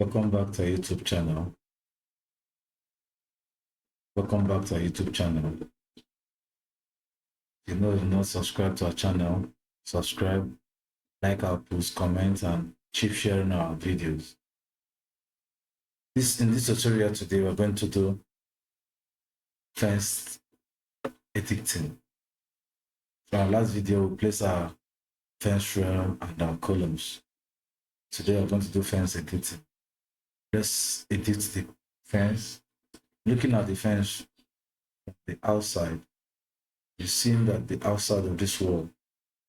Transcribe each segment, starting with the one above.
Welcome back to our YouTube channel. Welcome back to our YouTube channel. If you know you're not subscribed to our channel, subscribe, like our posts, comment, and keep sharing our videos. In this tutorial today, we're going to do fence editing. For our last video, we placed our fence rail and our columns. Today, we're going to do fence editing. Let's edit the fence. Looking at the fence from the outside, you see that the outside of this wall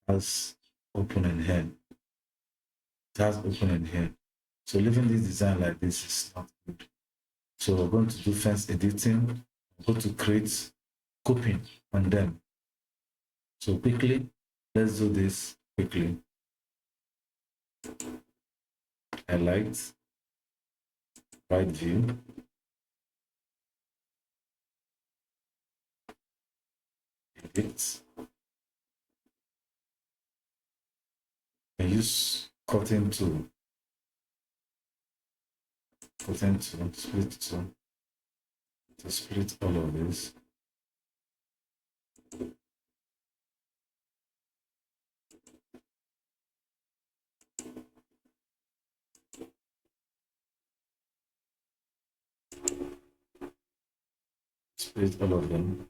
has opening here. It has opening here. So leaving this design like this is not good. So we're going to do fence editing. We're going to create coping on them. So quickly, let's do this quickly. Highlight, right view, edit, and use cutting tool. Cutting tool, split tool, to split all of this. Split all of them.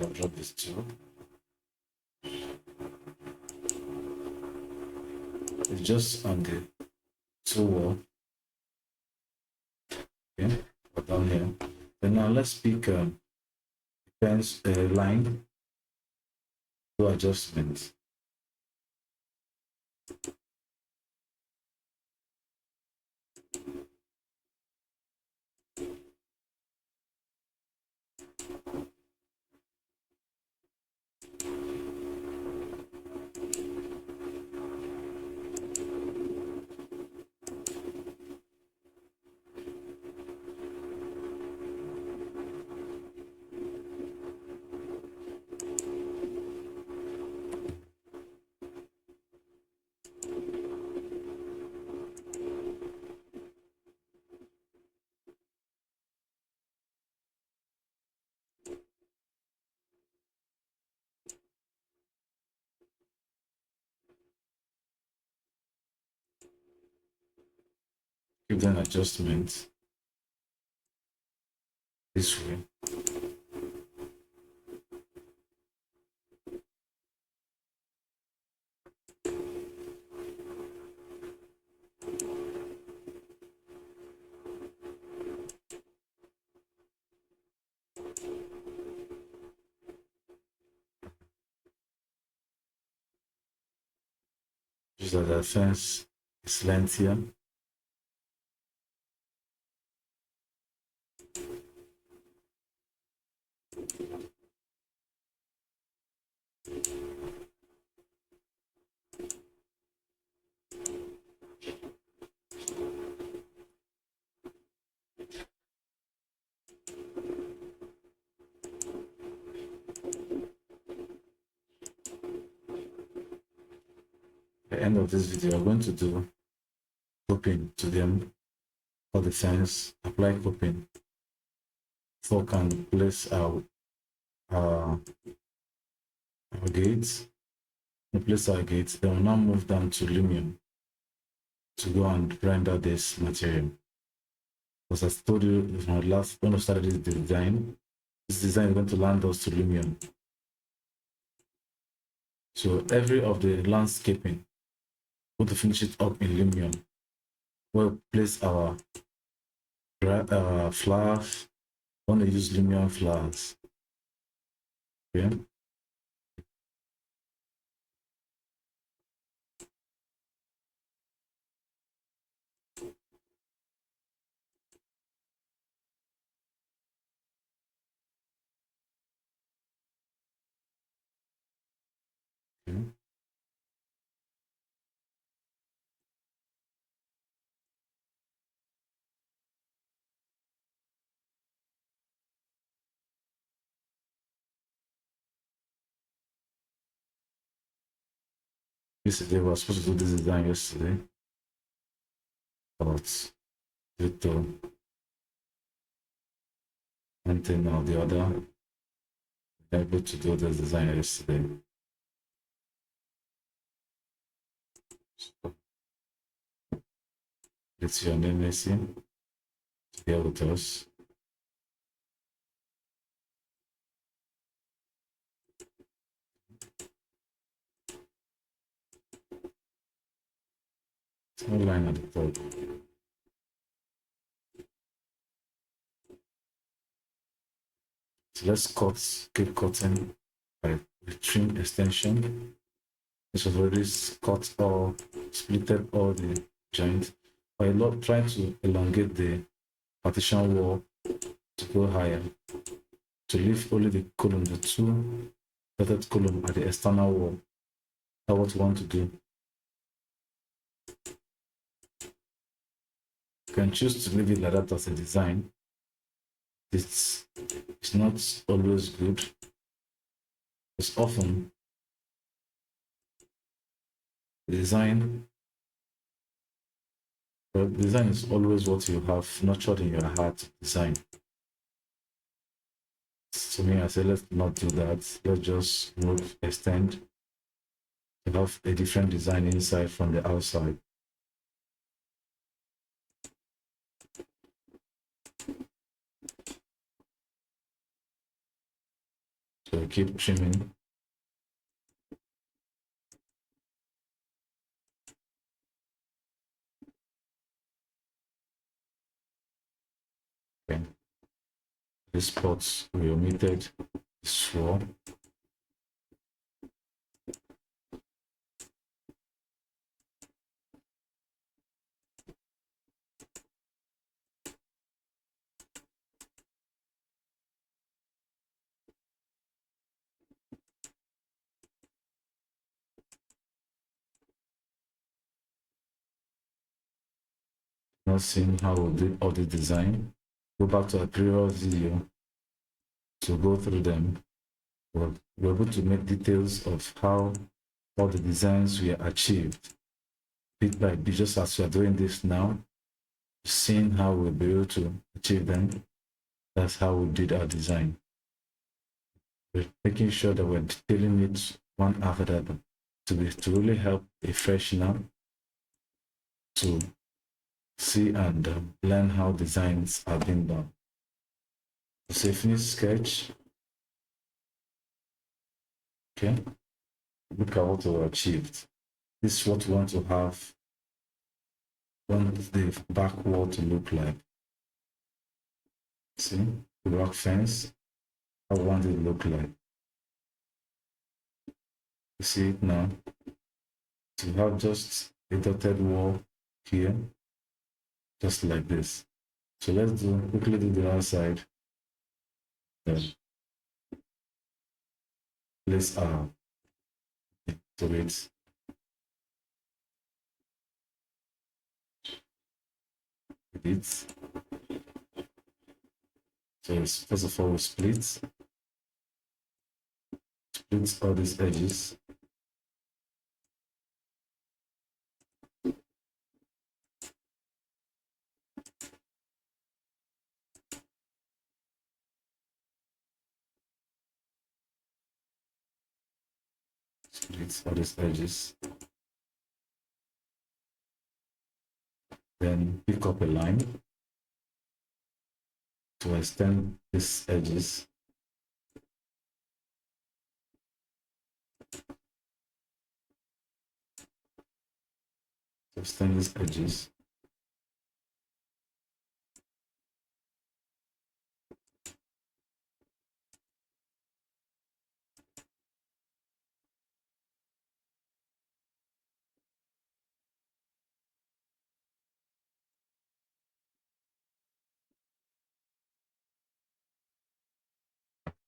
I'll drop this too. It's just on the two wall. Okay, down here. And now let's pick fence line, do adjustments. Give them adjustments this way. Just that the fence is lengthier. At the end of this video, I'm going to do coping to them for the fence, apply coping, so can place our gates. We place our gates, then we'll now move down to Lumion to go and render this material. Because as I told you when I started this design is going to land us to Lumion. So every of the landscaping, we're going to finish it up in Lumion. We'll place our flowers. I want to use Lumion flowers. Okay. Yesterday, we were supposed to do this design yesterday, but due to one thing or the other, we were able to do this design yesterday. So, it's your name, Nancy, here with us. No line at the top. So let's keep cutting by the trim extension. This was already cut or splitted all the joints. By trying to elongate the partition wall to go higher, to leave only the column, the two dotted column at the external wall. That's what we want to do. You can choose to leave it like that as a design. It's not always good. It's often the design. But design is always what you have nurtured in your heart to design. To me, I say let's not do that. Let's just move, extend, to have a different design inside from the outside. So keep trimming. Okay. This spots we omitted is 4. Not seeing how we did all the design. Go back to a previous video to go through them. We're able to make details of how all the designs were achieved bit by bit, just as we are doing this now, seeing how we'll be able to achieve them. That's how we did our design. We're making sure that we're detailing it one after the other to really help a freshener to see and learn how designs are being done. It's a finished sketch. Okay, look at what we achieved. This is what we want to have. Want the back wall to look like. See the rock fence. I want it to look like. You see it now. To have just a dotted wall here, just like this. So let's quickly do the outside. Then place our to it. It. So first of all, we split all these edges. Split all these edges. Then pick up a line to extend these edges. To extend these edges.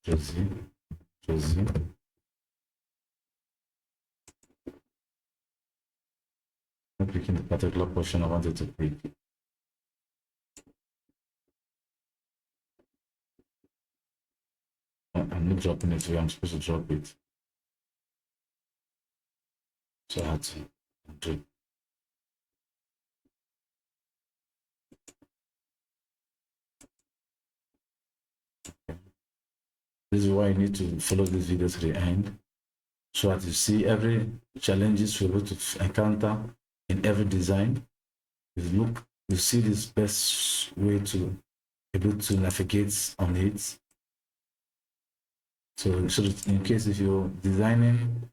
Josie. I'm picking the particular portion I wanted to pick. I'm not dropping it where I'm supposed to drop it. So I had to do. This is why you need to follow this video to the end, so that you see every challenges you're able to encounter in every design. You see this best way to able to navigate on it. So that in case if you're designing,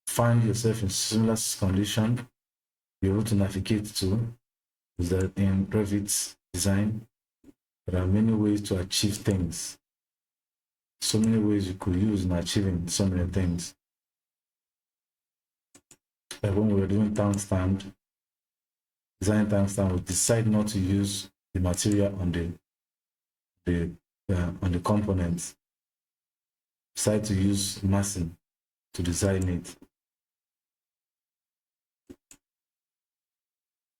find yourself in similar condition, you're able to navigate to. Is that in Revit design, there are many ways to achieve things. So many ways you could use in achieving so many things. Like when we were doing tank stand, design tank stand, we decide not to use the material on the components. Decide to use massing to design it.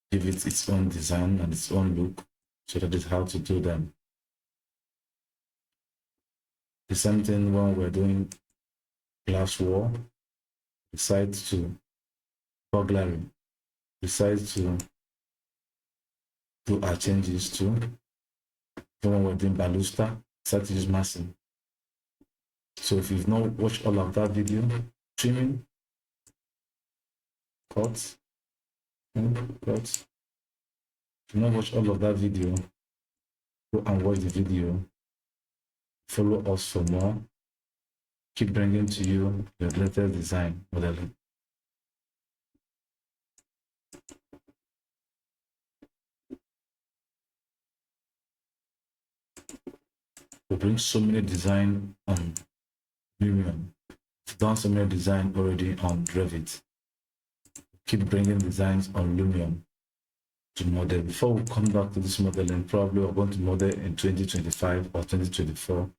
Give it its own design and its own look, so that is how to do them. The same thing when we're doing glass wall, decide to burglary, decide to do our changes to. When we're doing baluster, decide to use massing. So if you've not watched all of that video, trimming, cuts, cuts, if you've not watched all of that video, go and watch the video. Follow us for more. Keep bringing to you the latest design modeling. We bring so many design on Lumion. We've done so many design already on Revit. Keep bringing designs on Lumion to model. Before we come back to this modeling, probably we're going to model in 2025 or 2024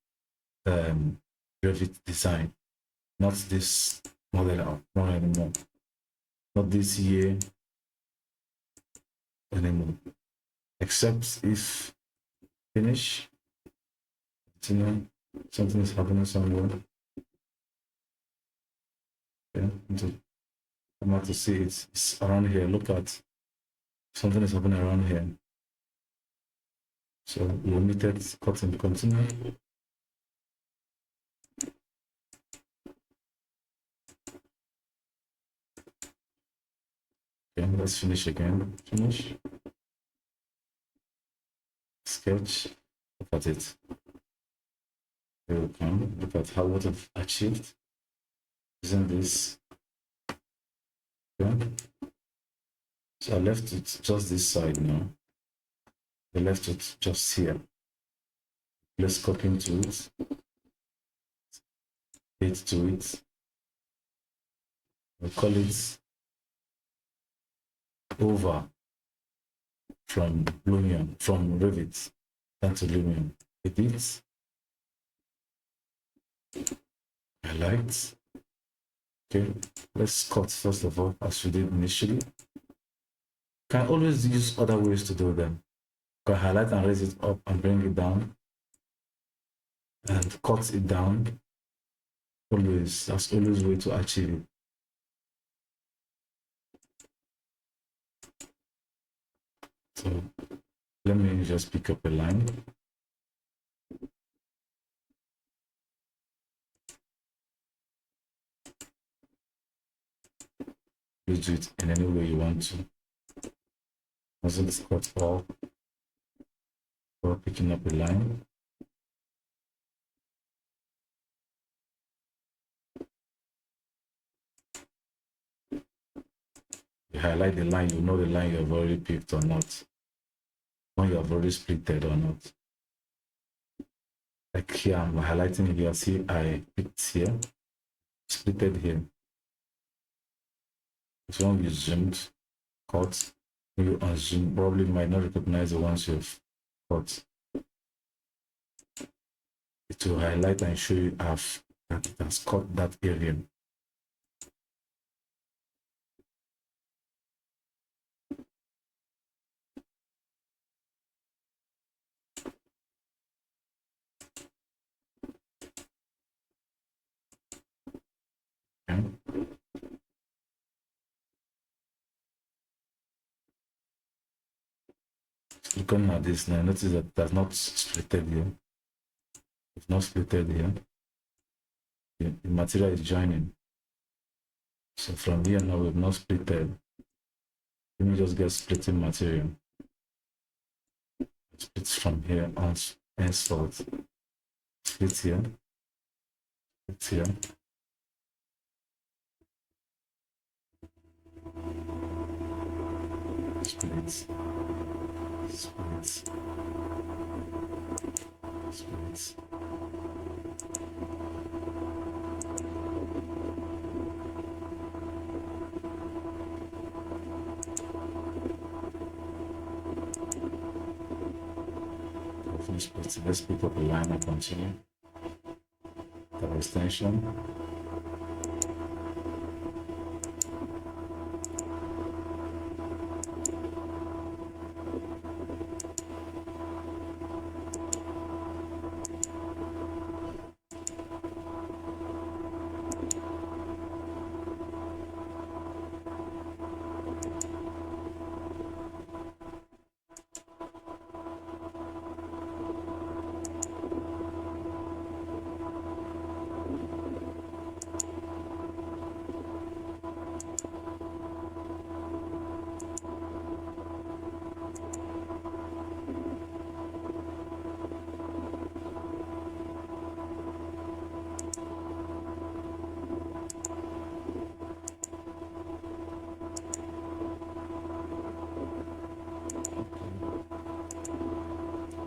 Revit design. Not this model, not anymore. Not this year anymore. Except if finish, continue, something is happening somewhere. Yeah, I'm out to see it's around here. Look at something is happening around here. So limited cutting, continue. Okay, let's finish again. Finish. Sketch. Look at it. Here we come. Look at how what I've achieved using this. Okay. So I left it just this side now. I left it just here. Let's copy into it. Hit to it. We'll call it over from Lumion, from Revit down to Lumion. Edit. Highlight. Okay, let's cut first of all, as we did initially. Can always use other ways to do them. Can highlight and raise it up and bring it down, and cut it down. Always, that's always way to achieve it. So let me just pick up a line. You do it in any way you want to. Doesn't cut all or picking up a line. You highlight the line, you know the line you have already picked or not. When you have already splitted or not. Like here, I'm highlighting here. See, I picked here, splitted here. If you want to be zoomed, cut, you unzoom, probably might not recognize the ones you've cut. It will highlight and show you that it has cut that area. Okay. coming at this now, notice that that's not splitted here. It's not splitted here. The material is joining. So from here now we've not splitted. Let me just get splitting material. Split from here on henceforth. Split here. Split here. Split. Split. Split. Finish splitting. Let's pick up a line and continue. That extension.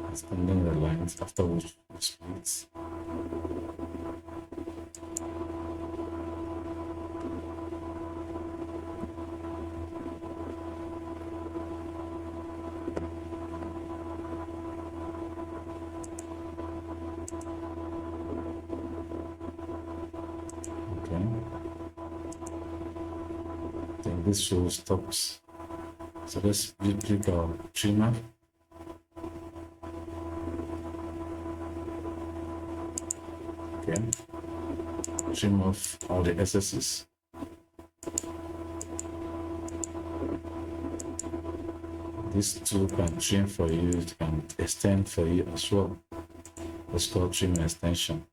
Extending the lines after which we split. Okay. I think this show stops. So let's click our trimmer. Okay. Trim off all the excesses. This tool can trim for you, it can extend for you as well. Let's call trim extension.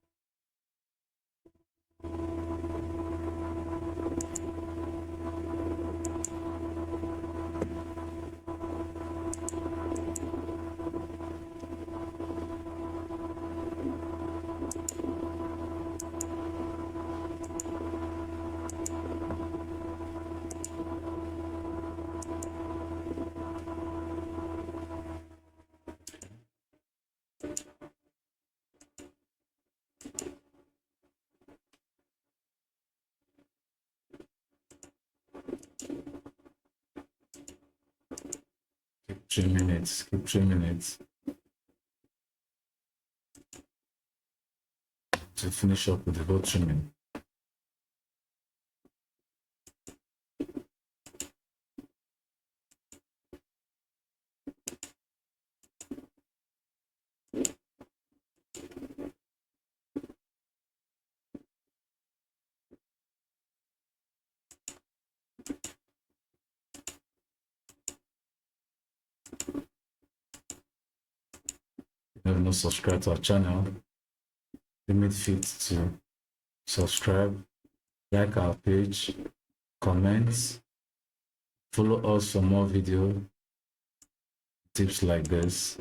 Keep 3 minutes, keep 3 minutes to finish up with the whole trimming. If you have not subscribed to our channel, limit fit to subscribe, like our page, comment, follow us for more video tips like this.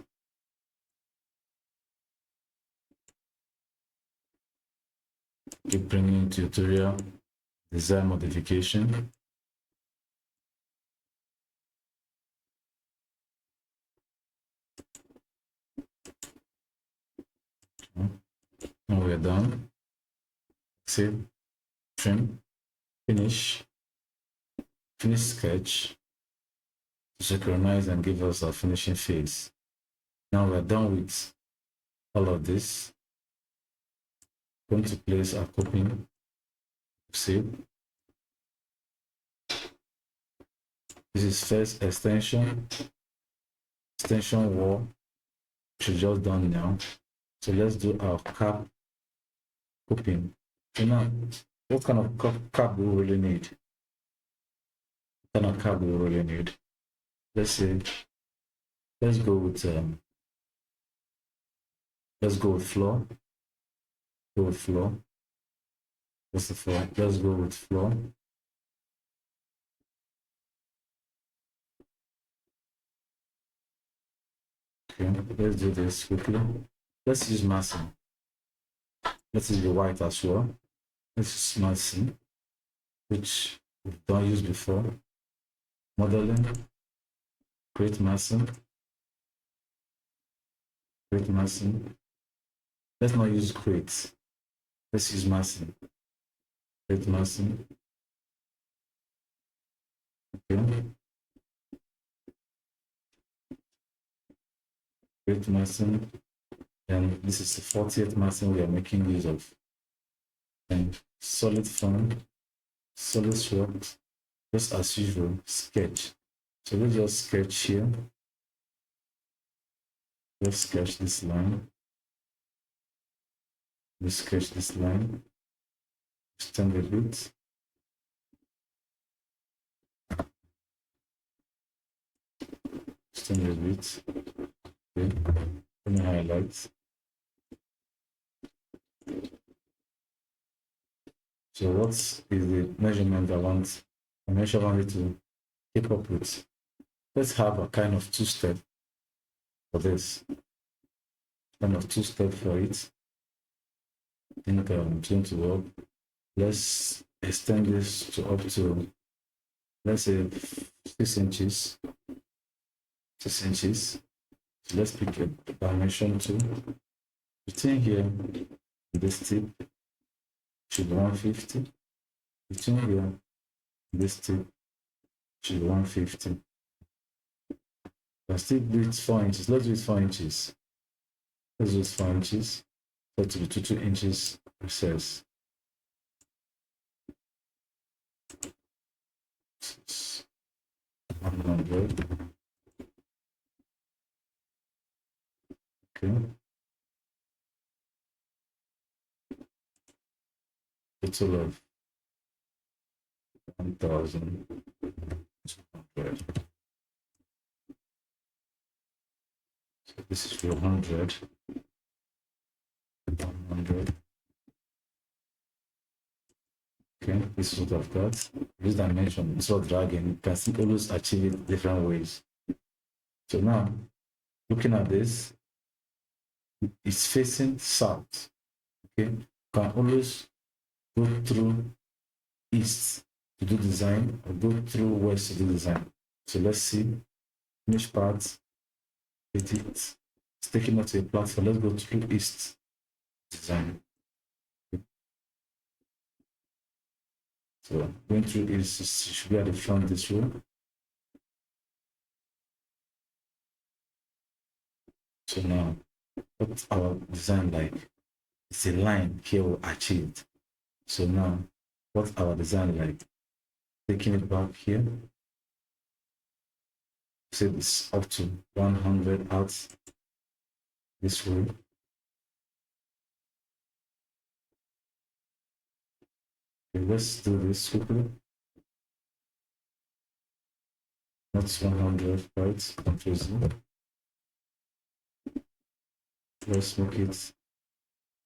Keep bringing tutorial, design modification. Now we're done. Save, trim, finish sketch to synchronize and give us our finishing phase. Now we're done with all of this. Going to place our coping. Save. This is first extension wall, which is just done now. So let's do our cap coping. So now, what kind of cap do we really need? What kind of cap do we really need? Let's say let's go with floor. Go with floor. What's the floor? Let's go with floor. Okay, let's do this quickly. Let's use massing. Let's use the white as well. Let's use massing, which we've done use before. Modeling, create massing, create massing. Let's not use create. Let's use massing. Create massing. Okay. Create massing. And this is the 40th massing we are making use of. And solid form, solid strokes, just as usual, sketch. So let's just sketch here. Let's sketch this line. Let's sketch this line. Extend a bit. Extend a bit. Okay. Let me highlight. So what is the measurement I want? I want it to keep up with. Let's have a kind of two-step for this. Kind of two-step for it. I think I'm going to work. Let's extend this to up to, let's say 6 inches. 6 inches. So let's pick a dimension tool. Between here and this tip should be 150. Between here and this tip should be 150. I still do it 4 inches. Let's do it 4 inches. Let's do it 4 inches. So to be 2 inches recess. It's 100. Okay. Total of 1,200. So this is 400. 100. Okay, this is what I've got. This dimension is what dragging. You can see always achieve it different ways. So now, looking at this, it's facing south. Okay, you can always go through east to do design or go through west to do design. So let's see finish part. It's taking us to a platform. Let's go through east design. So going through east should be at the front this way. So now, what's our design like? It's a line here we achieved. So now, what's our design like? Taking it back here. Say it's up to 100 out this way. Okay, let's do this quickly. That's 100, right? Confusing. Let's make it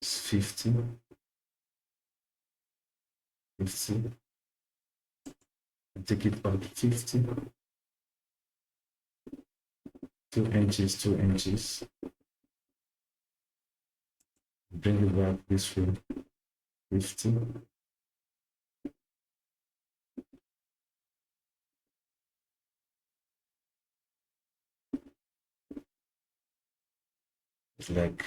50. 50. Take it up 50. 2 inches, 2 inches. Bring it back this way. 50. It's like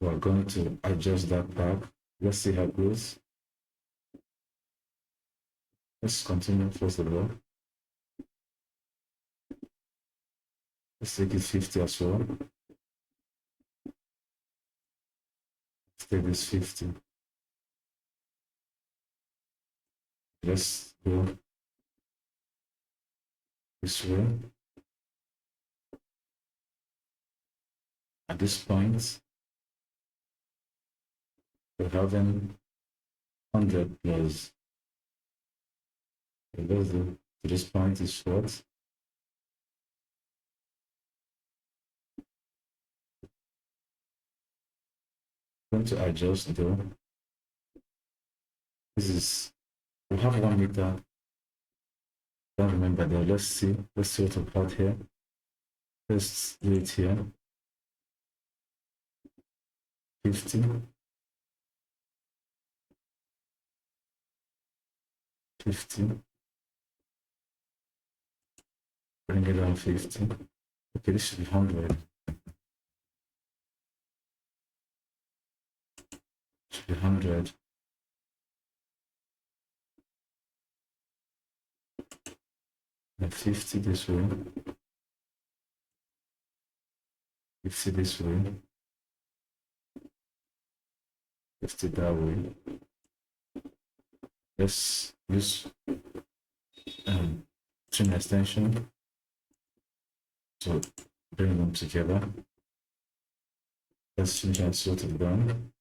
we're going to adjust that back. Let's see how it goes. Let's continue first of all. Let's take it 50 as well. Let's take this 50. Let's go this way. At this point, we're having 100 plus. Okay, let's do to this point is what? going to adjust though. This is, we have 1 meter. Don't remember there. Let's see what we plot here. Let's do it here. 50. 50. Bring it down 50. Okay, this should be 100. Should be 100. And 50 this way. 50 this way. 50 that way. Let's use trim extension to bring them together. Let's change and sort it down.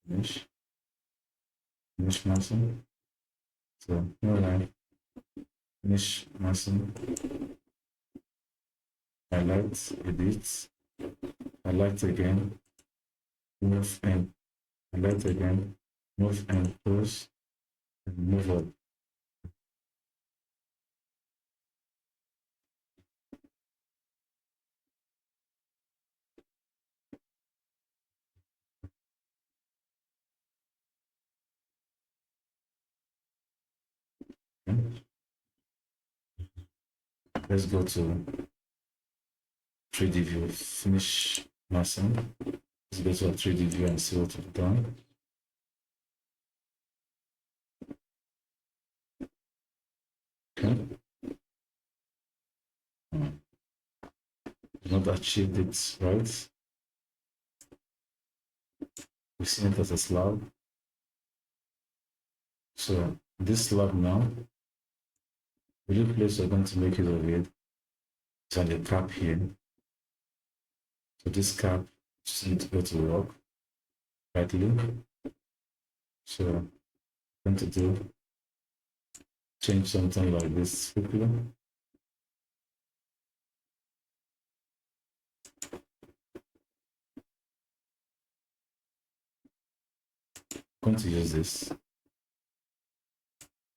Finish massing. So no line. Finish massing. Highlight, edit, highlight again, move and highlight again, move and close, and move up. Okay. Let's go to 3D view, finish massing. Let's go to a 3D view and see what we've done. Okay. Not achieved it right. We've seen it as a slab. So this slab now, the only place we're going to make use of it is on the cap here. So this cap just need to go to work, right link. So I'm going to do change something like this quickly. I'm going to use this.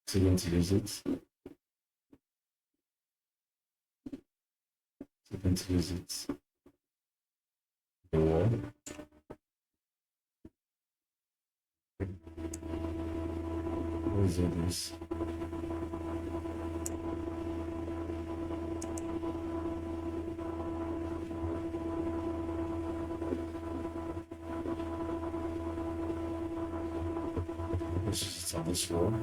So I'm going to use it. So I'm going to use it. The wall. What is all this? This is on this wall.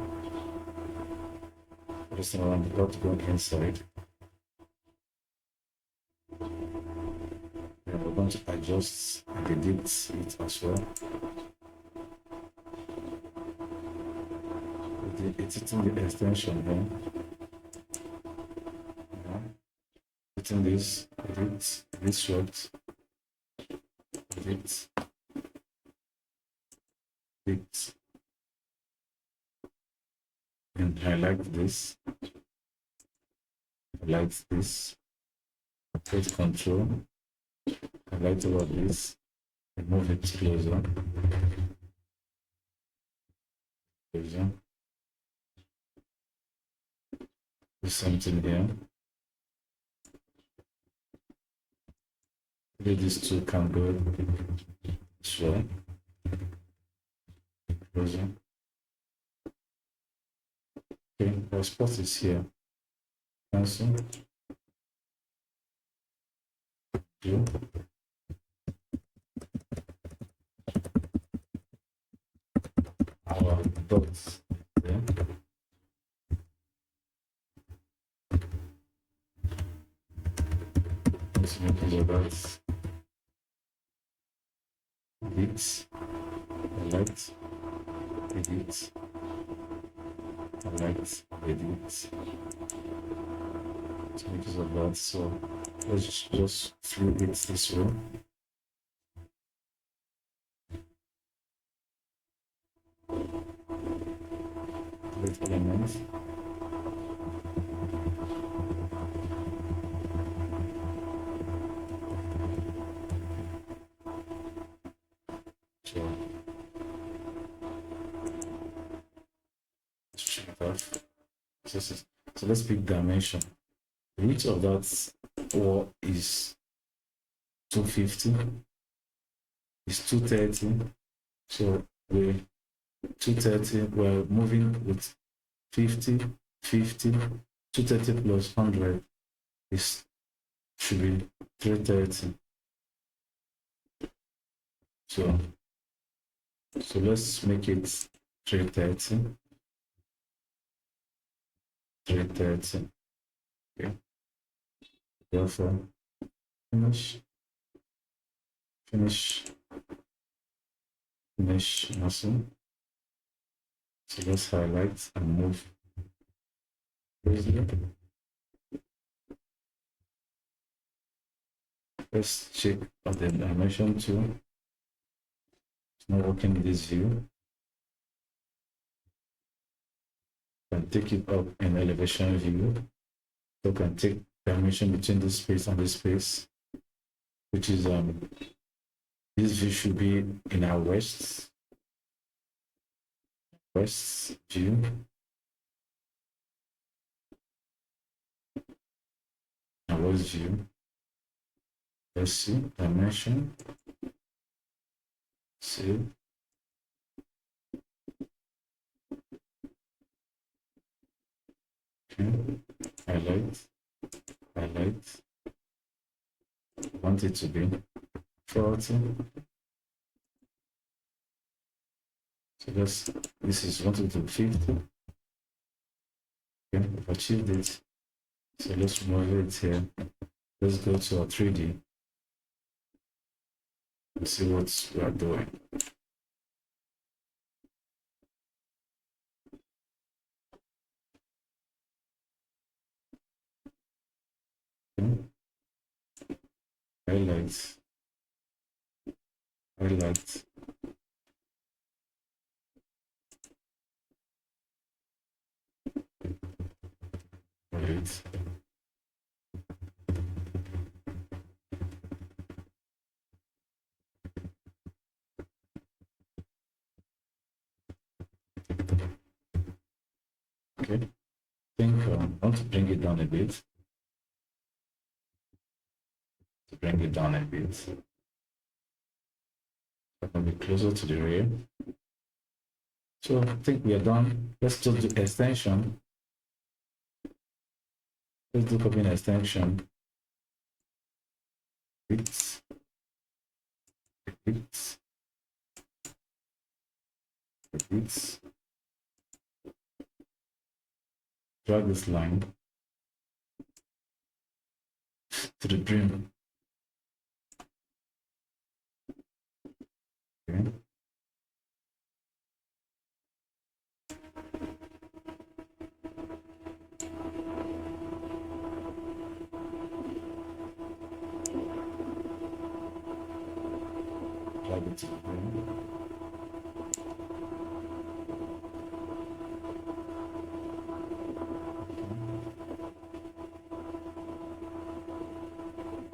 Just around the dot going inside. And we're going to adjust and edit it as well. It's hitting the extension here. Yeah. Hitting this, edit this shot, edit, edit, and highlight this, highlight this, take control, highlight over this, and move it closer. Closer. Do something here. Maybe these two can go this way. Closer. Okay, our spot is here. Cancel. Do. Our dots there. Let's make the dots. Edit. Highlight. Edit. Highlight. Edit. To make use of that. So let's just flip it this way. Delete element. So have. So let's pick dimension. The width of that wall is 250. It's 230. So we're 230. We're moving with 50, 50. 230 plus 100 is should be 330. So let's make it 330. 330. Okay. Therefore, finish, nothing. So let's highlight and move. Let's check of the dimension tool. It's not working in this view. Can take it up in elevation view. So can take dimension between this space and this space, which is this view should be in our west view. Our west view. Let's see dimension. See. Okay. Highlight. Want it to be 40. So this is wanted to 50. Okay, we've achieved it. So let's move it here. Let's go to our 3D and see what we are doing. Okay. Highlight. Right. Okay. I think I want to bring it down a bit. I can be closer to the rear. So I think we are done. Let's just do extension. Let's do copy and extension. Width. Drag this line to the brim. Okay. Drag it to the brim.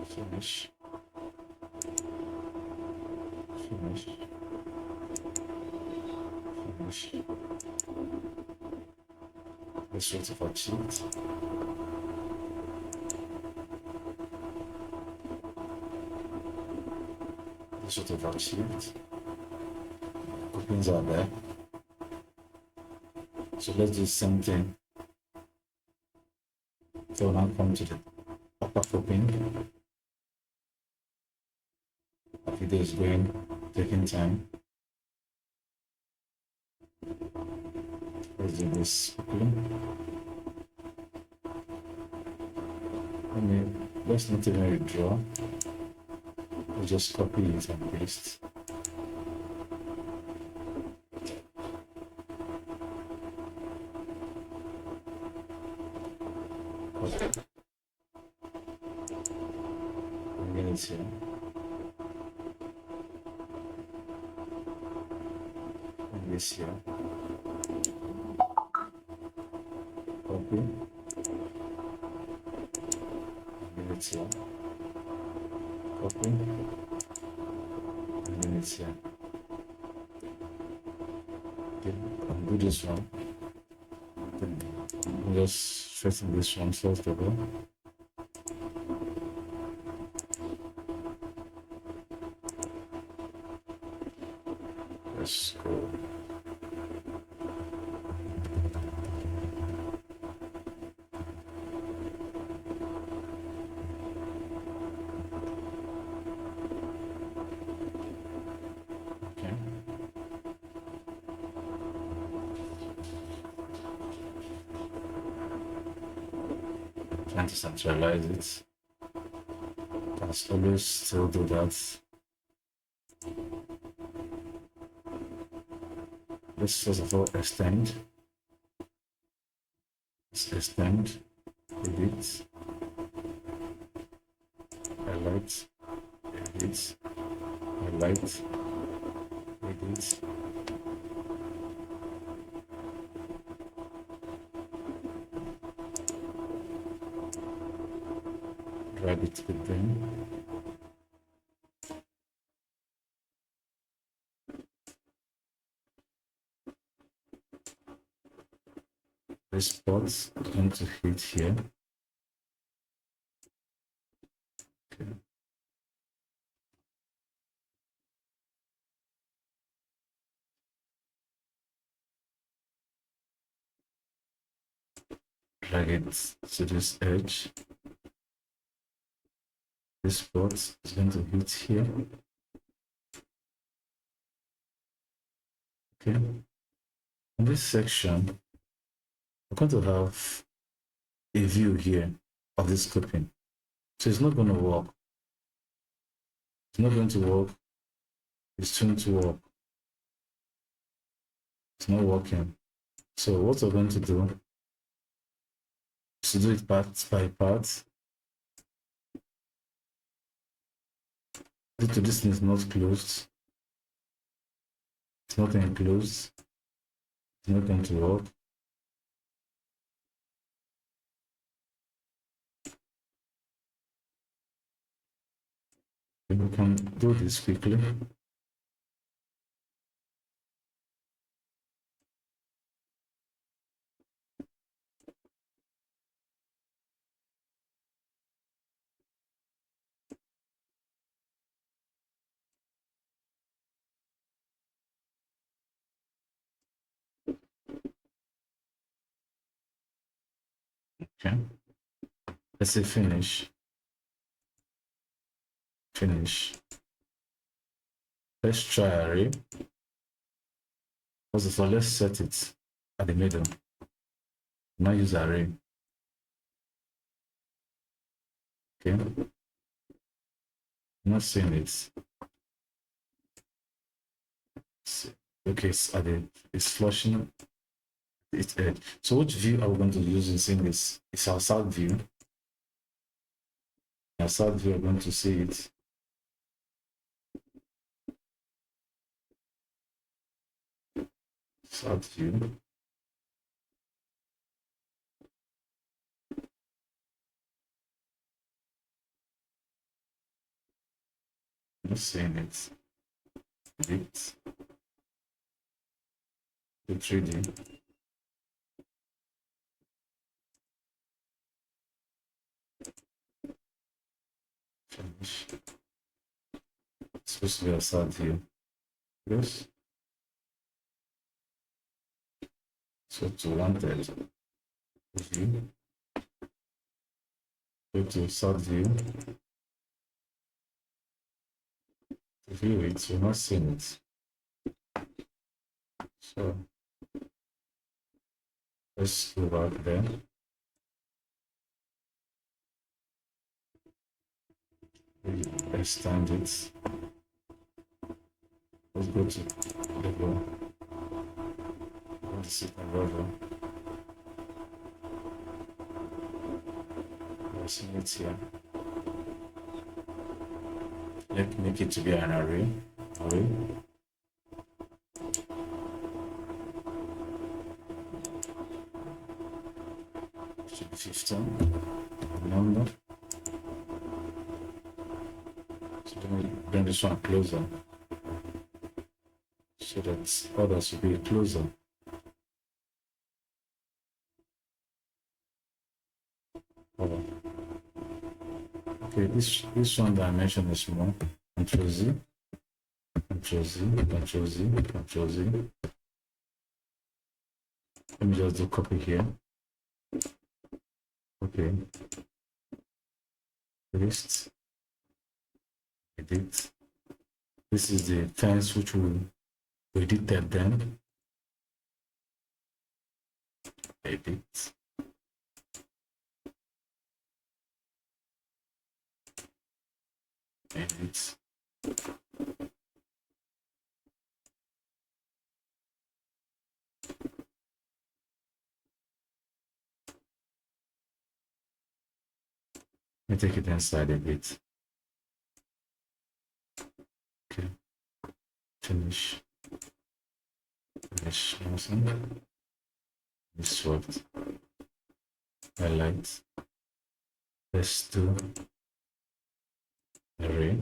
Finish. Let's sort of achieved. This sort of achieved. Coupings are there. So let's do the same thing. So now come to the upper coping. Our video is taking time. Let's do this quickly. Let's not even redraw. We'll just copy it and paste. Okay. Bring it here. And this here. Copy. Bring it here. Copy. And then it's here. Okay, undo this one. Then Just straighten this one first of all. Let's go. Okay. Trying to centralize it. Can always still do that. Let's first of all extend. Let's extend, edit, highlight, edit, highlight, edit. Drag it with them. This spot going to hit here. Okay. Drag it to this edge. This spot is going to hit here. Okay. In this section, we're going to have a view here of this clipping. So it's not going to work. It's not going to work. It's going to work. It's not working. So what we're going to do is to do it part by part. Due to this thing is not closed, it's not enclosed, it's not going to work. We can do this quickly. Okay. Let's say finish. Finish. Let's try array. First of all, let's set it at the middle. Now use array. Okay. Not seeing it. Okay, it's flushing its edge. So which view are we going to use in seeing this? It's our south view. Our south view, we're going to see it. South view. Not seeing it. Edit. The 3D. Finish. It's supposed to be a south view. Yes. So to wanted view. Go to south view. To view it, we're not seeing it. So let's go back there. We extend it. Let's go to level. Let's see the level. We're seeing it here. Let's make it to be an array. Should be 15. Number. So let me bring this one closer so that others will be closer. Oh. Okay, this one dimension is small. Control Z, Control Z, Control Z, Control Z. Let me just do copy here. Okay. Paste. Edit. This is the fence which we edited then. Edit. Edit. Let me take it inside a bit. Okay. Finish. Finish. This worked. Highlight. Let's do array.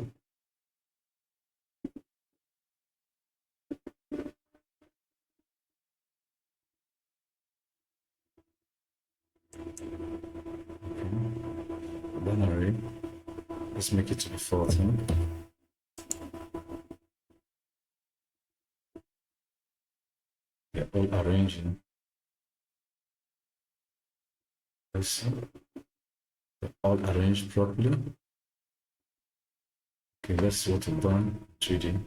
Then array. Let's make it to be 14. They're all arranging. Let's see. They're all arranged properly. Okay, let's see what we've done. 3D.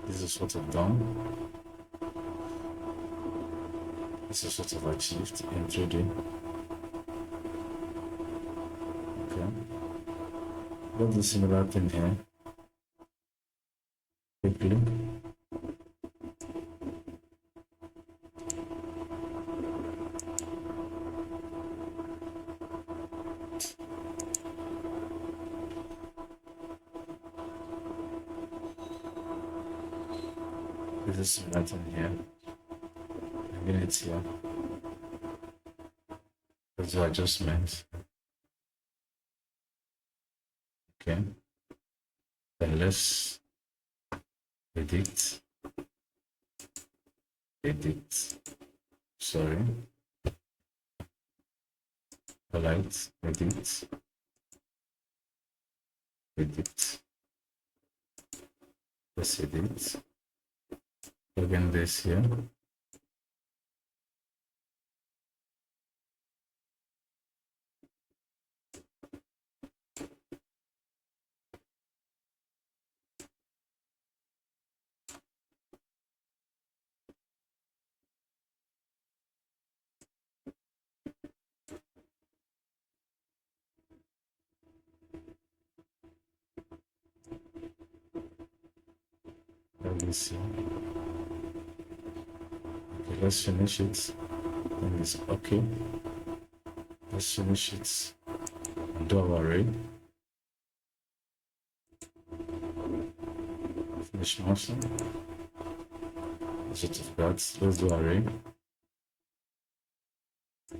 This is what I've done. This is what I've achieved in 3D. Okay. Got the similar thing here. Quickly. This is similar thing here. Again, it's here. That's the adjustments. Okay. Then let's edit. Edit. Sorry. Highlight. Edit. Edit. Let's edit. Again, this here. Let me see. Okay, let's finish it. Then it's okay. Let's finish it and do our array. Finish motion. That's what we've got. Let's do array.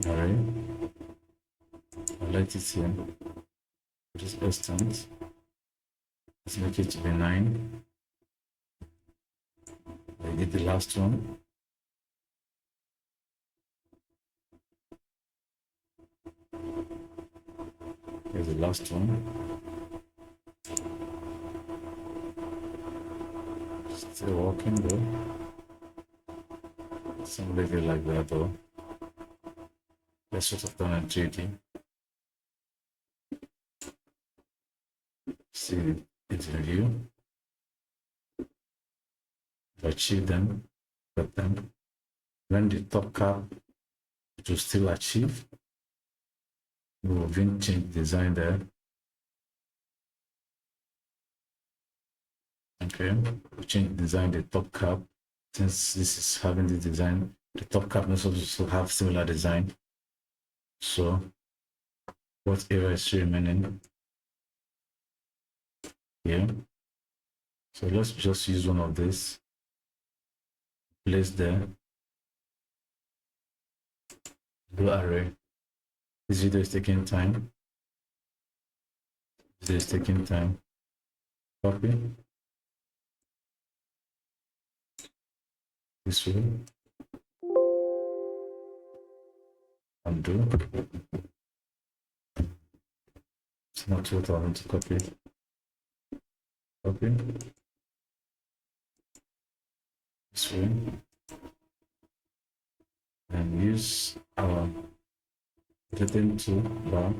Array. Highlight it here. Just extend. Let's make it to be 9. I did the last one. Here's the last one. Still working though. Some leave it like that though. Let's sort of done in 3D. See it's review. To achieve them, but then when the top cap it will still achieve. We will then change design there. Okay, we change design the top cap. Since this is having the design, the top cap must also have similar design. So what area is still remaining here? So let's just use one of this. Place there. Do array. This video is taking time. This is taking time. Copy. this way. Undo. It's not what I want to copy. Copy. This way. And use our editing toolbar.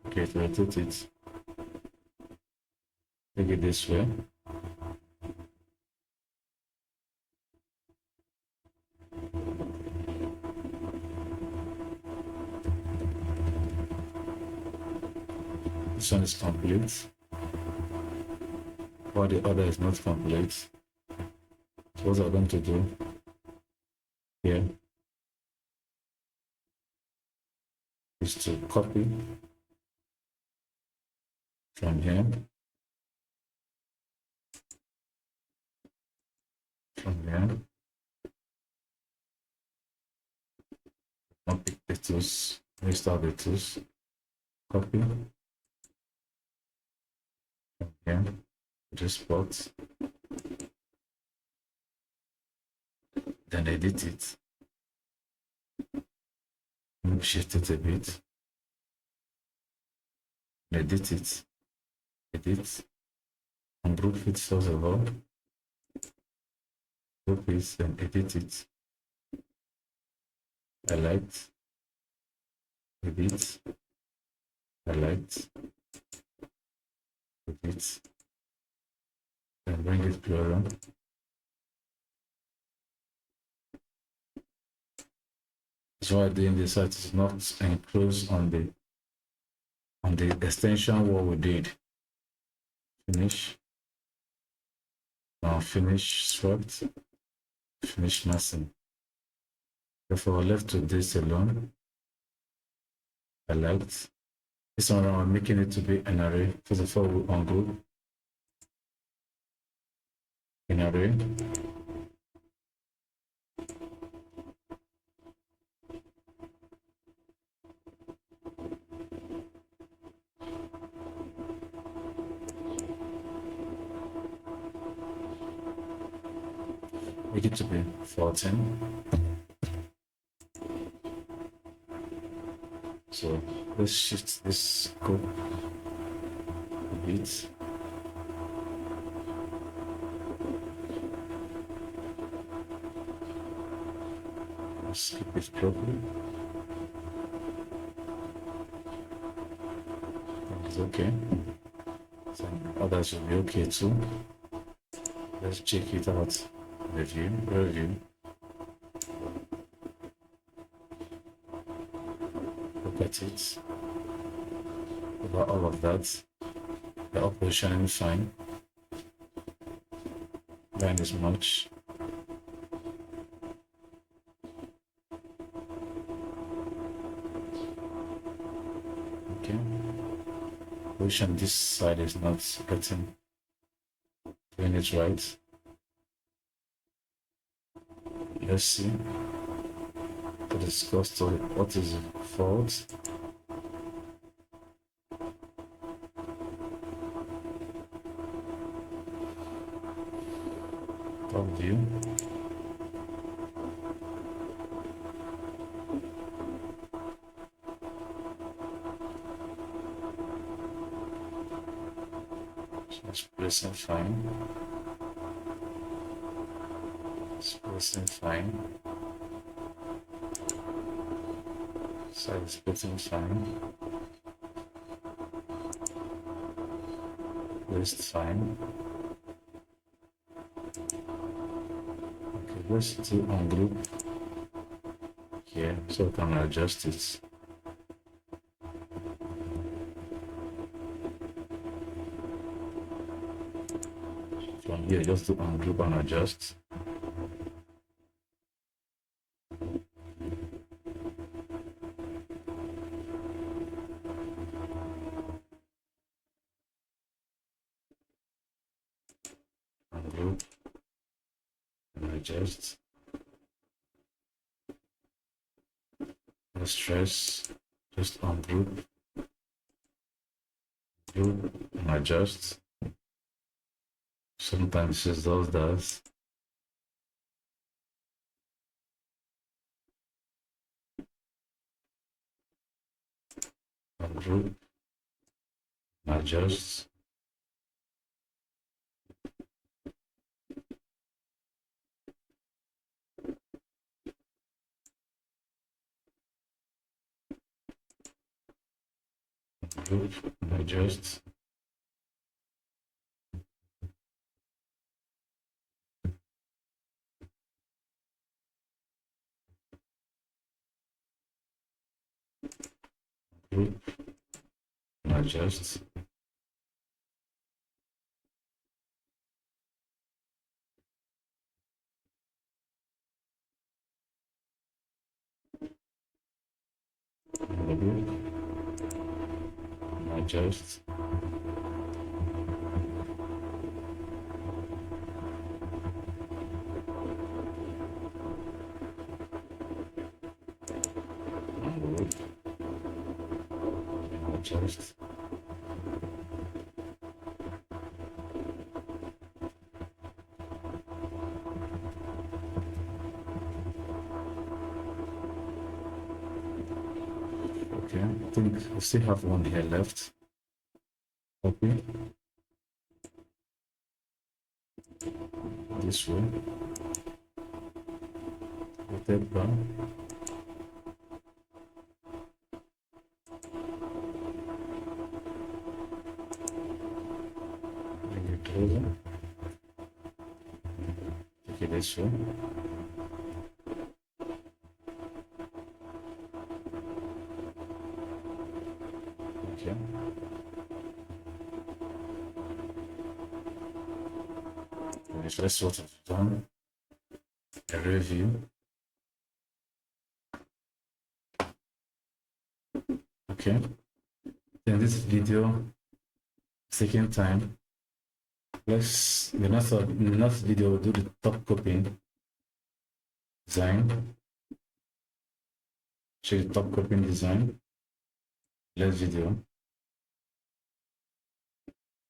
Okay, to rotate it. Take it this way. This one is complete, while the other is not complete. So what I'm going to do here is to copy from here, I'll pick the tools, restart the tools, copy from here, this spot, then edit it, move shift it a bit, edit it, edit, and group it first of all, group it and edit it, select, edit, select, edit, and bring it closer. So I'm doing this so it is not enclosed on the extension what we did. Finish. Now finish swept. Finish massing. Therefore, left with this alone. Select. This one I'm making it to be an array. First of all, we ungroup an array. Make it to be 14. So let's shift this scope a bit. Let's keep it properly. It's okay. Some others will be okay too. Let's check it out. Review. Look at it. Over all of that. The operation is fine. Line is much. Okay. Position this side is not getting doing it right. Let's see. To discuss what is the fault. Top view. It's pressing fine. It's pressing fine. Side is pressing fine. Wrist fine. Okay, let's do ungroup here so we can adjust it. From here, just do ungroup and adjust. Ungroup and adjust. No stress, just ungroup, group and adjust. Sometimes it just does that. Group, adjust. Group, adjust. Group, adjust. Group, adjust. Group, adjust. Okay, I think we still have one here left. Copy this way. Rotate back. Bring it closer. Take it this way. Okay. Let's sort of done. A review. Okay. In this video, second time, let's the next video we'll do the top copying design. Check the top copying design. Next video.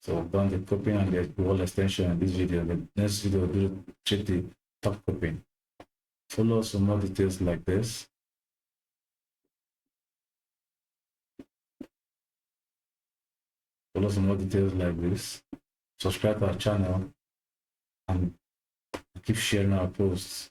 So we've done the copying and the wall extension in this video. The next video we'll do check the top copying. Follow some more details like this. Follow some more details like this. Subscribe to our channel and keep sharing our posts.